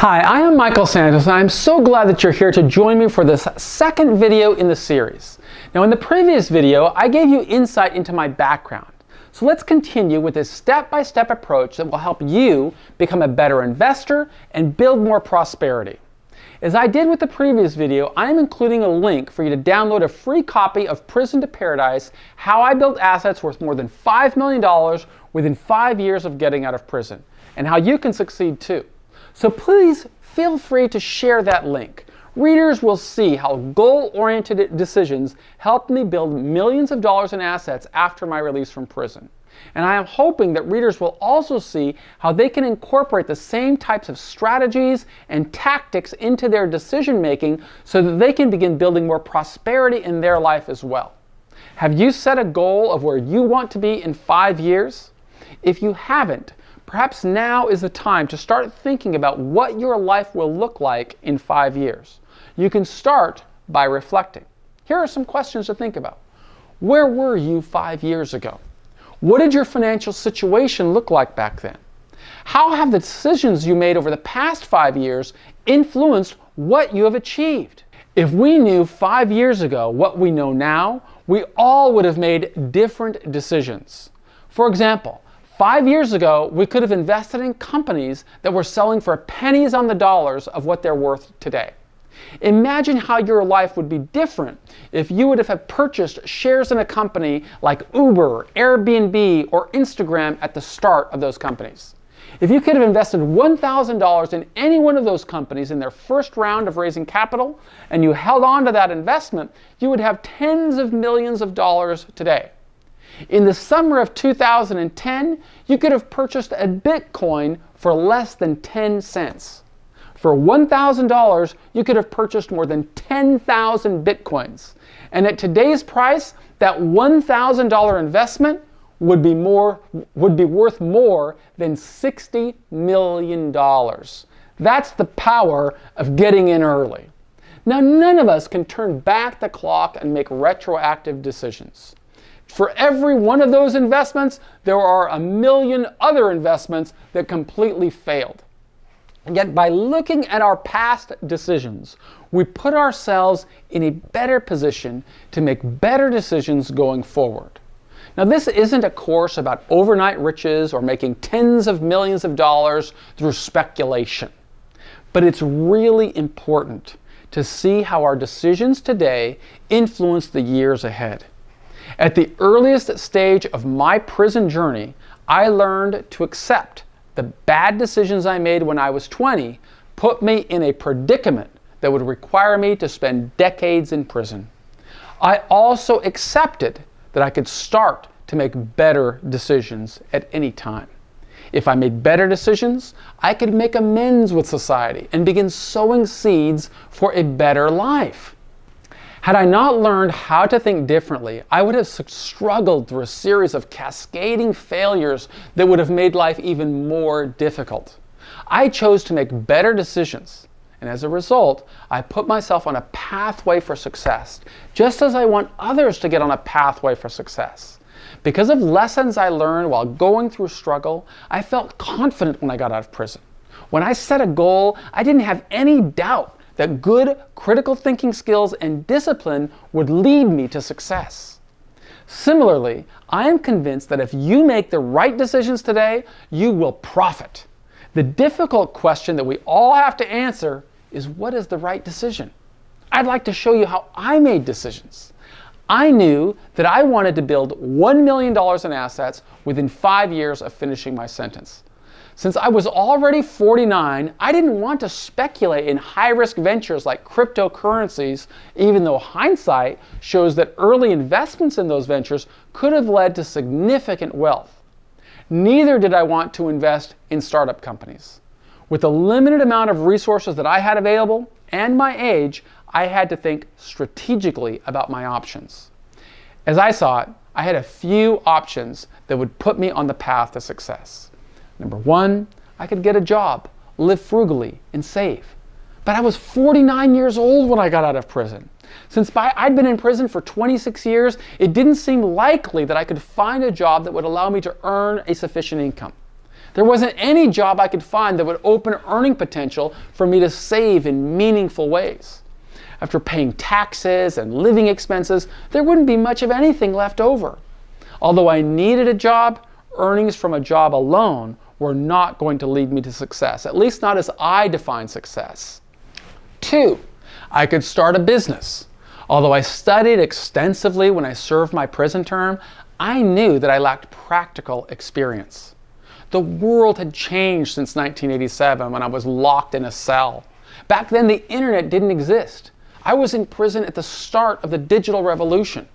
Hi, I am Michael Santos, and I'm so glad that you're here to join me for this second video in the series. Now, in the previous video, I gave you insight into my background. So let's continue with this step-by-step approach that will help you become a better investor and build more prosperity. As I did with the previous video, I am including a link for you to download a free copy of Prison to Paradise: How I Built Assets Worth More Than $5 Million Within 5 Years of Getting Out of Prison, and how you can succeed too. So please feel free to share that link. Readers will see how goal-oriented decisions helped me build millions of dollars in assets after my release from prison. And I am hoping that readers will also see how they can incorporate the same types of strategies and tactics into their decision making so that they can begin building more prosperity in their life as well. Have you set a goal of where you want to be in 5 years? If you haven't, perhaps now is the time to start thinking about what your life will look like in 5 years. You can start by reflecting. Here are some questions to think about. Where were you 5 years ago? What did your financial situation look like back then? How have the decisions you made over the past 5 years influenced what you have achieved? If we knew 5 years ago what we know now, we all would have made different decisions. For example, 5 years ago, we could have invested in companies that were selling for pennies on the dollars of what they're worth today. Imagine how your life would be different if you would have purchased shares in a company like Uber, Airbnb, or Instagram at the start of those companies. If you could have invested $1,000 in any one of those companies in their first round of raising capital, and you held on to that investment, you would have tens of millions of dollars today. In the summer of 2010, you could have purchased a Bitcoin for less than 10 cents. For $1,000, you could have purchased more than 10,000 Bitcoins. And at today's price, that $1,000 investment would be worth more than $60 million. That's the power of getting in early. Now, none of us can turn back the clock and make retroactive decisions. For every one of those investments, there are a million other investments that completely failed. Yet by looking at our past decisions, we put ourselves in a better position to make better decisions going forward. Now, this isn't a course about overnight riches or making tens of millions of dollars through speculation. But it's really important to see how our decisions today influence the years ahead. At the earliest stage of my prison journey, I learned to accept the bad decisions I made when I was 20 put me in a predicament that would require me to spend decades in prison. I also accepted that I could start to make better decisions at any time. If I made better decisions, I could make amends with society and begin sowing seeds for a better life. Had I not learned how to think differently, I would have struggled through a series of cascading failures that would have made life even more difficult. I chose to make better decisions, and as a result, I put myself on a pathway for success, just as I want others to get on a pathway for success. Because of lessons I learned while going through struggle, I felt confident when I got out of prison. When I set a goal, I didn't have any doubt that good critical thinking skills and discipline would lead me to success. Similarly, I am convinced that if you make the right decisions today, you will profit. The difficult question that we all have to answer is, what is the right decision? I'd like to show you how I made decisions. I knew that I wanted to build $1 million in assets within 5 years of finishing my sentence. Since I was already 49, I didn't want to speculate in high-risk ventures like cryptocurrencies, even though hindsight shows that early investments in those ventures could have led to significant wealth. Neither did I want to invest in startup companies. With the limited amount of resources that I had available and my age, I had to think strategically about my options. As I saw it, I had a few options that would put me on the path to success. Number one, I could get a job, live frugally, and save. But I was 49 years old when I got out of prison. Since I'd been in prison for 26 years, it didn't seem likely that I could find a job that would allow me to earn a sufficient income. There wasn't any job I could find that would open earning potential for me to save in meaningful ways. After paying taxes and living expenses, there wouldn't be much of anything left over. Although I needed a job, earnings from a job alone were not going to lead me to success, at least not as I define success. 2, I could start a business. Although I studied extensively when I served my prison term, I knew that I lacked practical experience. The world had changed since 1987 when I was locked in a cell. Back then, the internet didn't exist. I was in prison at the start of the digital revolution.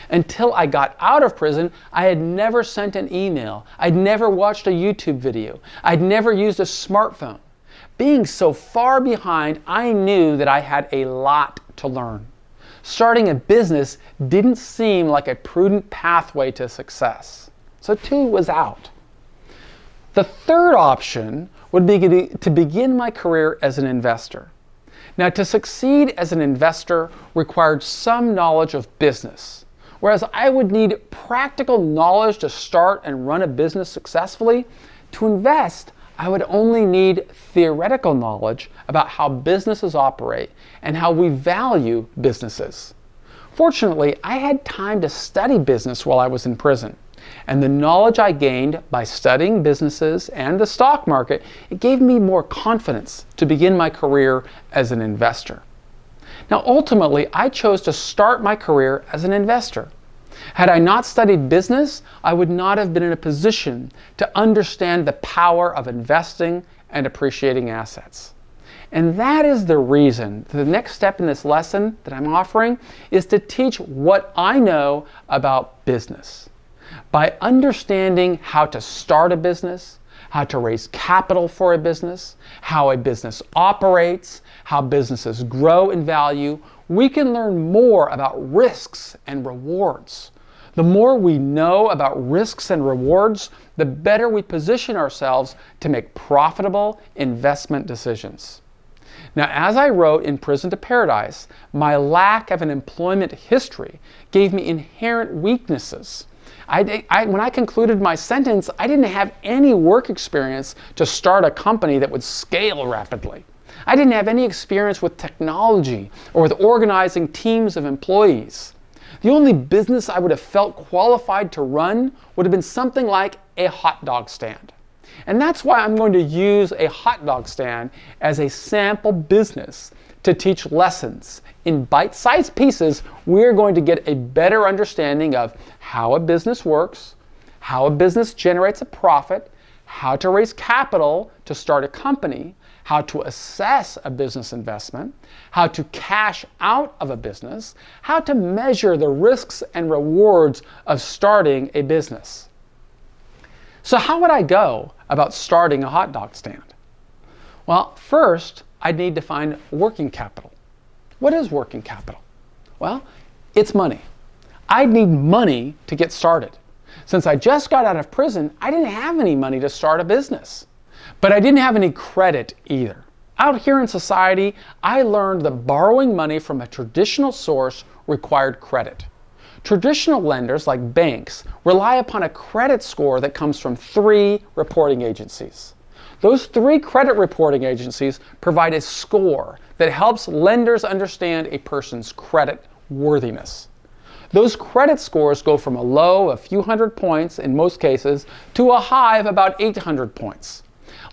Until I got out of prison, I had never sent an email. I'd never watched a YouTube video. I'd never used a smartphone. Being so far behind, I knew that I had a lot to learn. Starting a business didn't seem like a prudent pathway to success. So 2 was out. The third option would be to begin my career as an investor. Now, to succeed as an investor required some knowledge of business. Whereas I would need practical knowledge to start and run a business successfully, to invest, I would only need theoretical knowledge about how businesses operate and how we value businesses. Fortunately, I had time to study business while I was in prison. And the knowledge I gained by studying businesses and the stock market, it gave me more confidence to begin my career as an investor. Now, ultimately, I chose to start my career as an investor. Had I not studied business, I would not have been in a position to understand the power of investing and appreciating assets. And that is the reason the next step in this lesson that I'm offering is to teach what I know about business. By understanding how to start a business, how to raise capital for a business, how a business operates, how businesses grow in value, we can learn more about risks and rewards. The more we know about risks and rewards, the better we position ourselves to make profitable investment decisions. Now, as I wrote in Prison to Paradise, my lack of an employment history gave me inherent weaknesses. When I concluded my sentence, I didn't have any work experience to start a company that would scale rapidly. I didn't have any experience with technology or with organizing teams of employees. The only business I would have felt qualified to run would have been something like a hot dog stand. And that's why I'm going to use a hot dog stand as a sample business to teach lessons. In bite-sized pieces, we're going to get a better understanding of how a business works, how a business generates a profit, how to raise capital to start a company, how to assess a business investment, how to cash out of a business, how to measure the risks and rewards of starting a business. So how would I go about starting a hot dog stand? Well, first, I'd need to find working capital. What is working capital? Well, it's money. I'd need money to get started. Since I just got out of prison, I didn't have any money to start a business. But I didn't have any credit either. Out here in society, I learned that borrowing money from a traditional source required credit. Traditional lenders, like banks, rely upon a credit score that comes from 3 reporting agencies. Those 3 credit reporting agencies provide a score that helps lenders understand a person's credit worthiness. Those credit scores go from a low of a few hundred points in most cases to a high of about 800 points.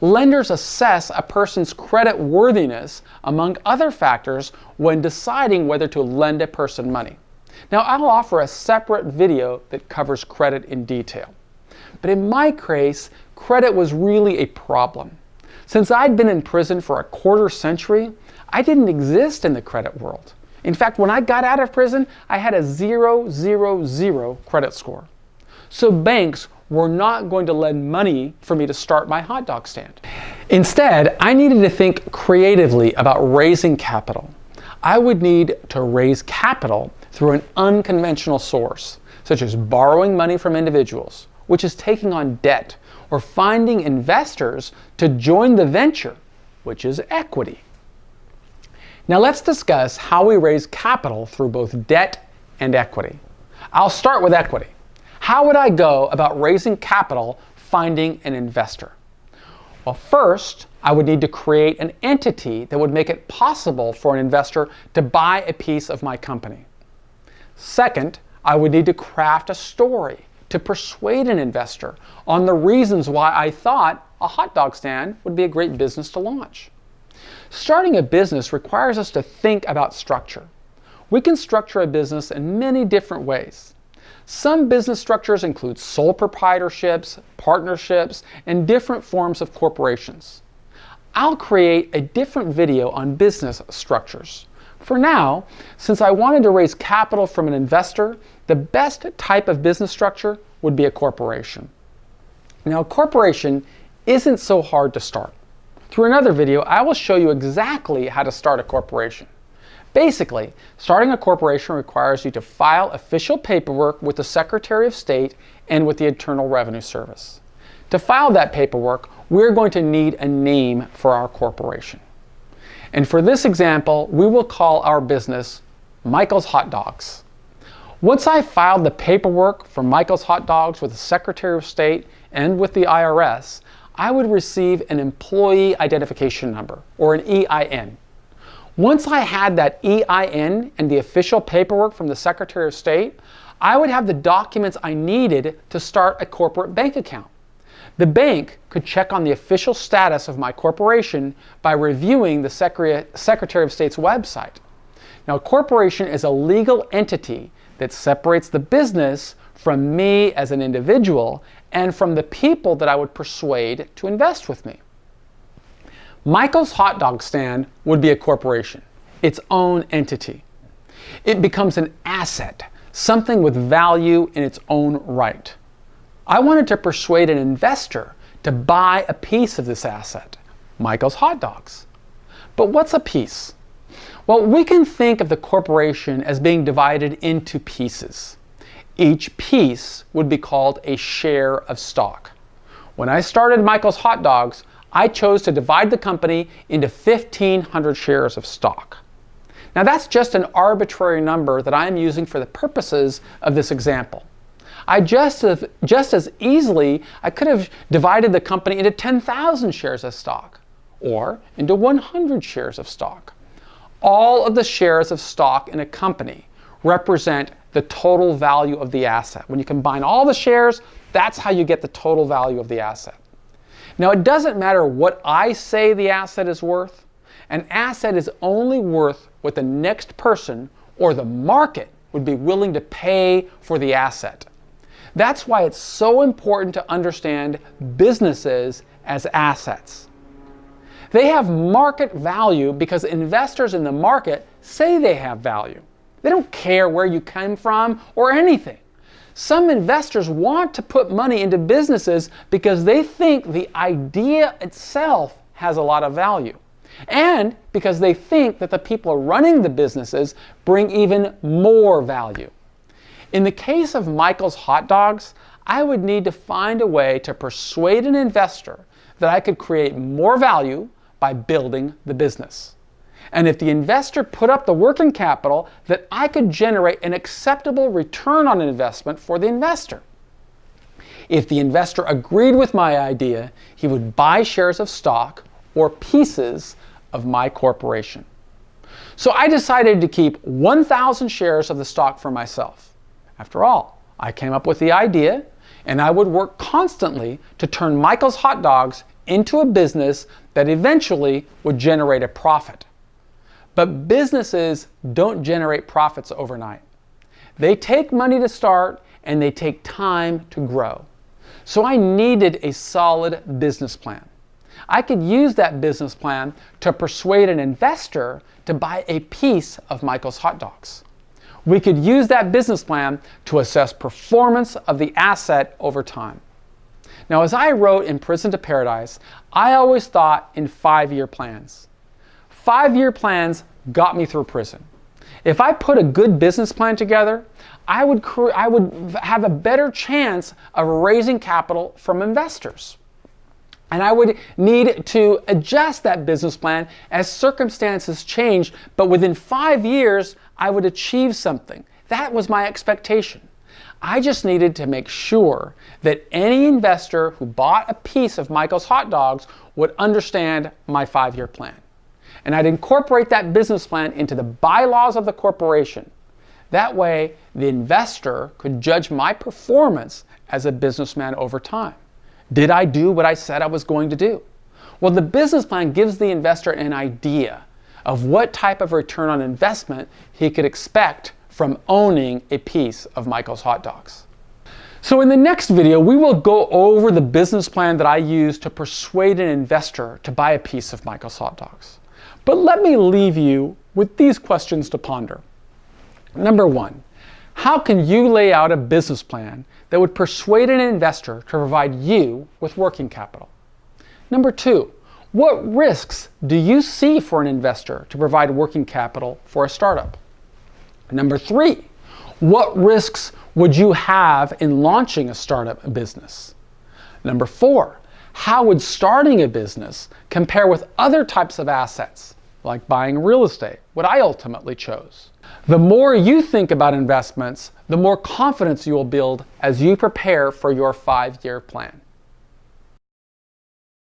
Lenders assess a person's credit worthiness among other factors when deciding whether to lend a person money. Now, I'll offer a separate video that covers credit in detail. But in my case, credit was really a problem. Since I'd been in prison for a quarter century, I didn't exist in the credit world. In fact, when I got out of prison, I had a 000 credit score. So banks were not going to lend money for me to start my hot dog stand. Instead, I needed to think creatively about raising capital. I would need to raise capital through an unconventional source, such as borrowing money from individuals, which is taking on debt, or finding investors to join the venture, which is equity. Now let's discuss how we raise capital through both debt and equity. I'll start with equity. How would I go about raising capital finding an investor? Well, first, I would need to create an entity that would make it possible for an investor to buy a piece of my company. Second, I would need to craft a story to persuade an investor on the reasons why I thought a hot dog stand would be a great business to launch. Starting a business requires us to think about structure. We can structure a business in many different ways. Some business structures include sole proprietorships, partnerships, and different forms of corporations. I'll create a different video on business structures. For now, since I wanted to raise capital from an investor, the best type of business structure would be a corporation. Now, a corporation isn't so hard to start. Through another video, I will show you exactly how to start a corporation. Basically, starting a corporation requires you to file official paperwork with the Secretary of State and with the Internal Revenue Service. To file that paperwork, we're going to need a name for our corporation. And for this example, we will call our business Michael's Hot Dogs. Once I filed the paperwork for Michael's Hot Dogs with the Secretary of State and with the IRS, I would receive an Employee Identification Number, or an EIN. Once I had that EIN and the official paperwork from the Secretary of State, I would have the documents I needed to start a corporate bank account. The bank could check on the official status of my corporation by reviewing the Secretary of State's website. Now, a corporation is a legal entity that separates the business from me as an individual and from the people that I would persuade to invest with me. Michael's Hot Dog Stand would be a corporation, its own entity. It becomes an asset, something with value in its own right. I wanted to persuade an investor to buy a piece of this asset, Michael's Hot Dogs. But what's a piece? Well, we can think of the corporation as being divided into pieces. Each piece would be called a share of stock. When I started Michael's Hot Dogs, I chose to divide the company into 1,500 shares of stock. Now that's just an arbitrary number that I'm using for the purposes of this example. I just as easily, I could have divided the company into 10,000 shares of stock or into 100 shares of stock. All of the shares of stock in a company represent the total value of the asset. When you combine all the shares, that's how you get the total value of the asset. Now, it doesn't matter what I say the asset is worth. An asset is only worth what the next person or the market would be willing to pay for the asset. That's why it's so important to understand businesses as assets. They have market value because investors in the market say they have value. They don't care where you came from or anything. Some investors want to put money into businesses because they think the idea itself has a lot of value, and because they think that the people running the businesses bring even more value. In the case of Michael's Hot Dogs, I would need to find a way to persuade an investor that I could create more value by building the business. And if the investor put up the working capital, that I could generate an acceptable return on investment for the investor. If the investor agreed with my idea, he would buy shares of stock or pieces of my corporation. So I decided to keep 1,000 shares of the stock for myself. After all, I came up with the idea, and I would work constantly to turn Michael's Hot Dogs into a business that eventually would generate a profit. But businesses don't generate profits overnight. They take money to start and they take time to grow. So I needed a solid business plan. I could use that business plan to persuade an investor to buy a piece of Michael's Hot Dogs. We could use that business plan to assess performance of the asset over time. Now, as I wrote in Prison to Paradise, I always thought in 5-year plans. 5-year plans got me through prison. If I put a good business plan together, I would have a better chance of raising capital from investors. And I would need to adjust that business plan as circumstances changed, but within 5 years, I would achieve something. That was my expectation. I just needed to make sure that any investor who bought a piece of Michael's Hot Dogs would understand my 5-year plan. And I'd incorporate that business plan into the bylaws of the corporation. That way, the investor could judge my performance as a businessman over time. Did I do what I said I was going to do? Well, the business plan gives the investor an idea of what type of return on investment he could expect from owning a piece of Michael's Hot Dogs. So in the next video, we will go over the business plan that I used to persuade an investor to buy a piece of Michael's Hot Dogs. But let me leave you with these questions to ponder. Number 1, how can you lay out a business plan that would persuade an investor to provide you with working capital? Number 2, what risks do you see for an investor to provide working capital for a startup? Number 3, what risks would you have in launching a startup business? Number 4, how would starting a business compare with other types of assets, like buying real estate, what I ultimately chose? The more you think about investments, the more confidence you will build as you prepare for your 5-year plan.